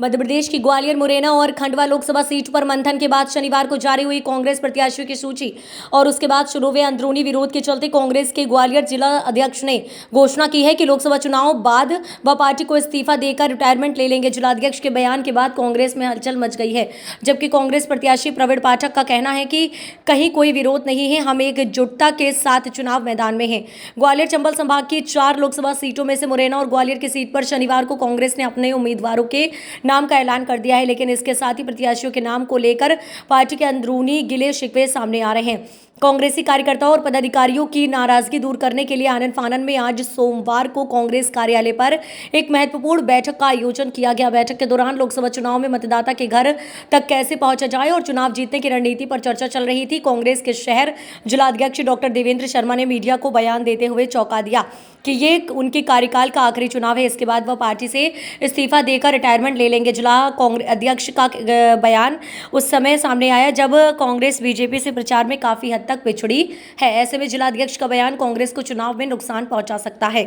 मध्य प्रदेश की ग्वालियर, मुरैना और खंडवा लोकसभा सीट पर मंथन के बाद शनिवार को जारी हुई कांग्रेस प्रत्याशियों की सूची और उसके बाद शुरू हुए अंदरूनी विरोध के चलते कांग्रेस के ग्वालियर जिला अध्यक्ष ने घोषणा की है कि लोकसभा चुनाव बाद वह पार्टी को इस्तीफा देकर रिटायरमेंट ले लेंगे। जिलाध्यक्ष के बयान के बाद कांग्रेस में हलचल मच गई है, जबकि कांग्रेस प्रत्याशी प्रवीण पाठक का कहना है कि कहीं कोई विरोध नहीं है, हम एकजुटता के साथ चुनाव मैदान में हैं। ग्वालियर चंबल संभाग की 4 लोकसभा सीटों में से मुरैना और ग्वालियर की सीट पर शनिवार को कांग्रेस ने अपने उम्मीदवारों के नाम का ऐलान कर दिया है, लेकिन इसके साथ ही प्रत्याशियों के नाम को लेकर पार्टी के अंदरूनी गिले शिकवे सामने आ रहे हैं। कांग्रेसी कार्यकर्ताओं और पदाधिकारियों की नाराजगी दूर करने के लिए आनन फानन में आज सोमवार को कांग्रेस कार्यालय पर एक महत्वपूर्ण बैठक का आयोजन किया गया। बैठक के दौरान लोकसभा चुनाव में मतदाता के घर तक कैसे पहुंचा जाए और चुनाव जीतने की रणनीति पर चर्चा चल रही थी। कांग्रेस के शहर जिलाध्यक्ष डॉक्टर देवेंद्र शर्मा ने मीडिया को बयान देते हुए चौंका दिया कि ये उनके कार्यकाल का आखिरी चुनाव है, इसके बाद वह पार्टी से इस्तीफा देकर रिटायरमेंट ले लेंगे। जिला कांग्रेस अध्यक्ष का बयान उस समय सामने आया जब कांग्रेस बीजेपी से प्रचार में काफी हद तक पिछड़ी है। ऐसे में जिलाध्यक्ष का बयान कांग्रेस को चुनाव में नुकसान पहुंचा सकता है।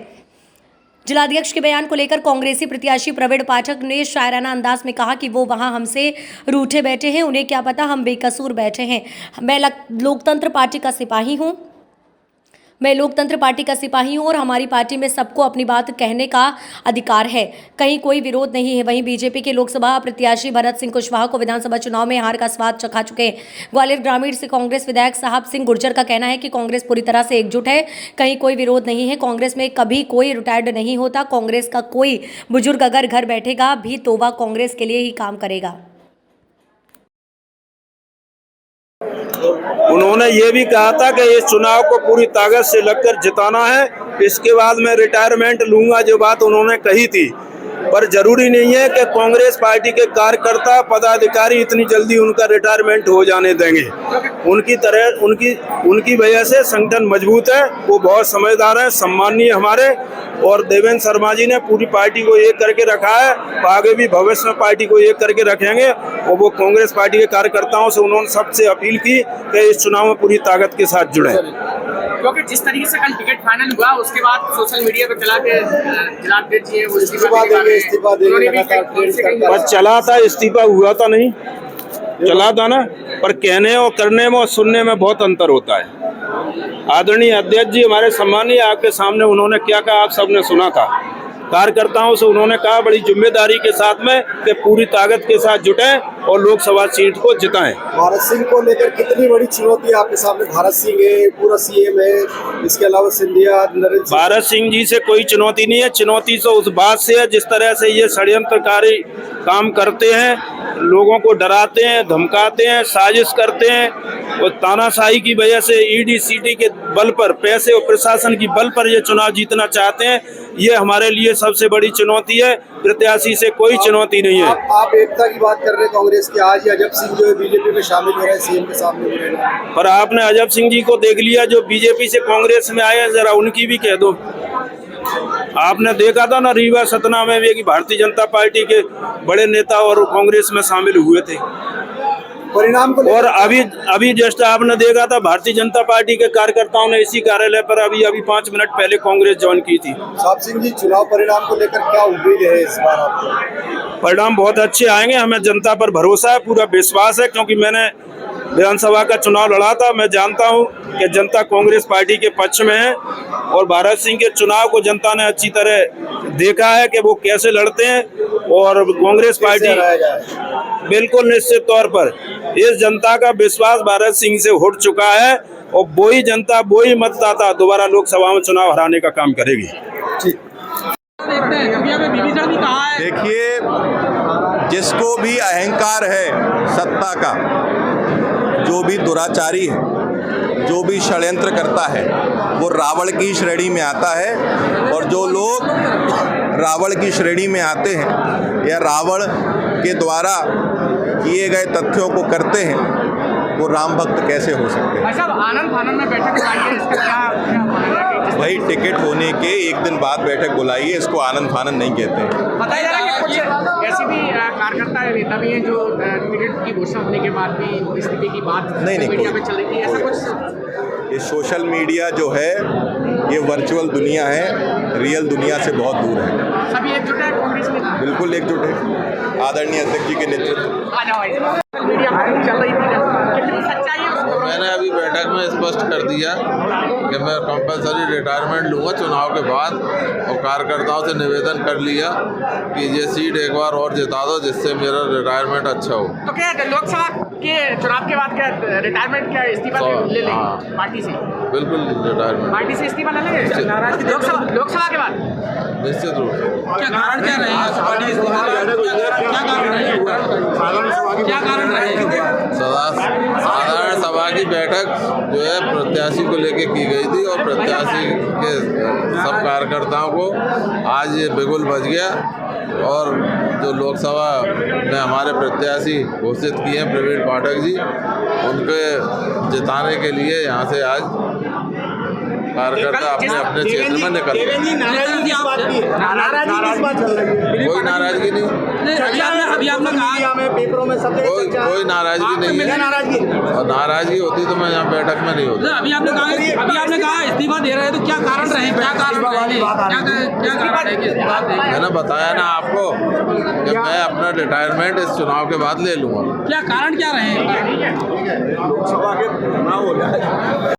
जिलाध्यक्ष के बयान को लेकर कांग्रेसी प्रत्याशी प्रवीण पाठक ने शायराना अंदाज में कहा कि वो वहां हमसे रूठे बैठे हैं, उन्हें क्या पता हम बेकसूर बैठे हैं। मैं लोकतंत्र पार्टी का सिपाही हूं और हमारी पार्टी में सबको अपनी बात कहने का अधिकार है, कहीं कोई विरोध नहीं है। वहीं बीजेपी के लोकसभा प्रत्याशी भरत सिंह कुशवाहा को विधानसभा चुनाव में हार का स्वाद चखा चुके हैं। ग्वालियर ग्रामीण से कांग्रेस विधायक साहब सिंह गुर्जर का कहना है कि कांग्रेस पूरी तरह से एकजुट है, कहीं कोई विरोध नहीं है। कांग्रेस में कभी कोई रिटायर्ड नहीं होता। कांग्रेस का कोई बुजुर्ग अगर घर बैठेगा भी तो वह कांग्रेस के लिए ही काम करेगा। उन्होंने ये भी कहा था कि इस चुनाव को पूरी ताकत से लगकर जिताना है, इसके बाद मैं रिटायरमेंट लूंगा, जो बात उन्होंने कही थी। पर जरूरी नहीं है कि कांग्रेस पार्टी के कार्यकर्ता पदाधिकारी इतनी जल्दी उनका रिटायरमेंट हो जाने देंगे। उनकी वजह से संगठन मजबूत है, वो बहुत समझदार है, सम्मानीय हमारे, और देवेंद्र शर्मा जी ने पूरी पार्टी को एक करके रखा है, आगे भी भविष्य में पार्टी को एक करके रखेंगे। और वो कांग्रेस पार्टी के कार्यकर्ताओं से उन्होंने सबसे अपील की कि इस चुनाव में पूरी ताकत के साथ जुड़े, क्योंकि जिस तरीके से कल टिकट फाइनल हुआ उसके बाद सोशल मीडिया पर चला के जिलाध्यक्ष जी वो इस्तीफा पर चला था, इस्तीफा हुआ था नहीं, चला था ना, पर कहने और करने में और सुनने में बहुत अंतर होता है। आदरणीय अध्यक्ष जी हमारे सम्मानीय, आपके सामने उन्होंने क्या कहा आप सबने सुना था। कार्यकर्ताओं से उन्होंने कहा बड़ी जिम्मेदारी के साथ में कि पूरी ताकत के साथ जुटें और लोकसभा सीट को जिताएं। भारत सिंह को लेकर कितनी बड़ी चुनौती आपके सामने? भारत सिंह है, पूरा सीएम है, इसके अलावा सिंधिया, भारत सिंह जी से कोई चुनौती नहीं है। चुनौती तो उस बात से है जिस तरह से ये षड्यंत्रकारी काम करते हैं, लोगों को डराते हैं, धमकाते हैं, साजिश करते हैं, और तानाशाही की वजह से ईडी सीडी के बल पर, पैसे और प्रशासन की बल पर ये चुनाव जीतना चाहते हैं। ये हमारे लिए सबसे बड़ी चुनौती है, प्रत्याशी से कोई चुनौती नहीं है। आप एकता की बात कर रहे हैं कांग्रेस की, आज अजब सिंह जो है बीजेपी में शामिल हो रहे हैं सीएम के सामने। पर आपने अजब सिंह जी को देख लिया जो बीजेपी से कांग्रेस में आए हैं, जरा उनकी भी कह दो। आपने देखा था ना रीवा सतना में भी कि भारतीय जनता पार्टी के बड़े नेता और कांग्रेस में शामिल हुए थे। परिणाम को और अभी जस्ट आपने देखा था भारतीय जनता पार्टी के कार्यकर्ताओं ने इसी कार्यालय पर अभी 5 मिनट पहले कांग्रेस ज्वाइन की थी। साहब सिंह जी, चुनाव परिणाम को लेकर क्या उम्मीद है इस बार आपको? परिणाम बहुत अच्छे आएंगे, हमें जनता पर भरोसा है, पूरा विश्वास है, क्योंकि मैंने विधानसभा का चुनाव लड़ा था। मैं जानता हूं कि जनता कांग्रेस पार्टी के पक्ष में है, और भारत सिंह के चुनाव को जनता ने अच्छी तरह देखा है कि वो कैसे लड़ते हैं, और कांग्रेस पार्टी बिल्कुल निश्चित तौर पर इस जनता का विश्वास भारत सिंह से उठ चुका है, और वही जनता, वही मतदाता दोबारा लोकसभा में चुनाव हराने का काम करेगी। देखिए, जिसको भी अहंकार है सत्ता का, जो भी दुराचारी है, जो भी षड्यंत्र करता है, वो रावण की श्रेणी में आता है। और जो लोग रावण की श्रेणी में आते हैं या रावण के द्वारा किए गए तथ्यों को करते हैं, वो राम भक्त कैसे हो सकते हैं? आनंद फानन में बैठक भाई, टिकट होने के एक दिन बाद बैठक बुलाई है, इसको आनंद फानन नहीं कहते हैं। बताया जा रहा है कि कुछ ऐसे भी कार्यकर्ता नेता भी हैं जो टिकट की घोषणा होने के बाद भी स्थिति की बात मीडिया में चल रही थी, ऐसा कुछ? ये सोशल मीडिया जो है, ये वर्चुअल दुनिया है, रियल दुनिया से बहुत दूर हैं। सभी एकजुट है कांग्रेस में? बिल्कुल एकजुट है, आदरणीय अध्यक्ष जी के नेतृत्व। आ जाओ भाई। सोशल मीडिया पर चल रही थी, कितनी सच्चाई है उसको? मैंने अभी बैठक में स्पष्ट कर दिया कि मैं कंपलसरी रिटायरमेंट लूँगा चुनाव के बाद, और कार्यकर्ताओं से निवेदन कर लिया कि ये सीट एक बार और जिता दो जिससे मेरा रिटायरमेंट अच्छा हो। तो क्या लोकसभा के चुनाव के बाद क्या रिटायरमेंट, क्या इस्तीफा ले लेंगे हाँ। पार्टी से? बिल्कुल रिटायरमेंट पार्टी से इस्तीफा ले लेंगे लोकसभा के बाद? निश्चित रूप से। क्या कारण क्या रहेगा? क्या कारण रहेगा? साधारण सभा की बैठक जो है प्रत्याशी को लेके की गई थी, और प्रत्याशी के सब कार्यकर्ताओं को आज ये बिगुल बज गया, और जो लोकसभा में हमारे प्रत्याशी घोषित किए हैं प्रवीण पाठक जी, उनके जिताने के लिए यहाँ से आज कार्यकर्ता अपने अपने क्षेत्र में निकल गए। कोई नाराजगी नहीं, अभी आपने कहा कोई नाराजगी नहीं है, और नाराजगी होती तो मैं यहाँ बैठक में नहीं होता। अभी आपने कहा इस्तीफा दे रहे हैं, तो क्या कारण रहे? क्या कारण रहे? मैंने बताया ना आपको कि मैं अपना रिटायरमेंट इस चुनाव के बाद ले लूँगा। क्या कारण क्या रहे? लोकसभा के चुनाव हो जाए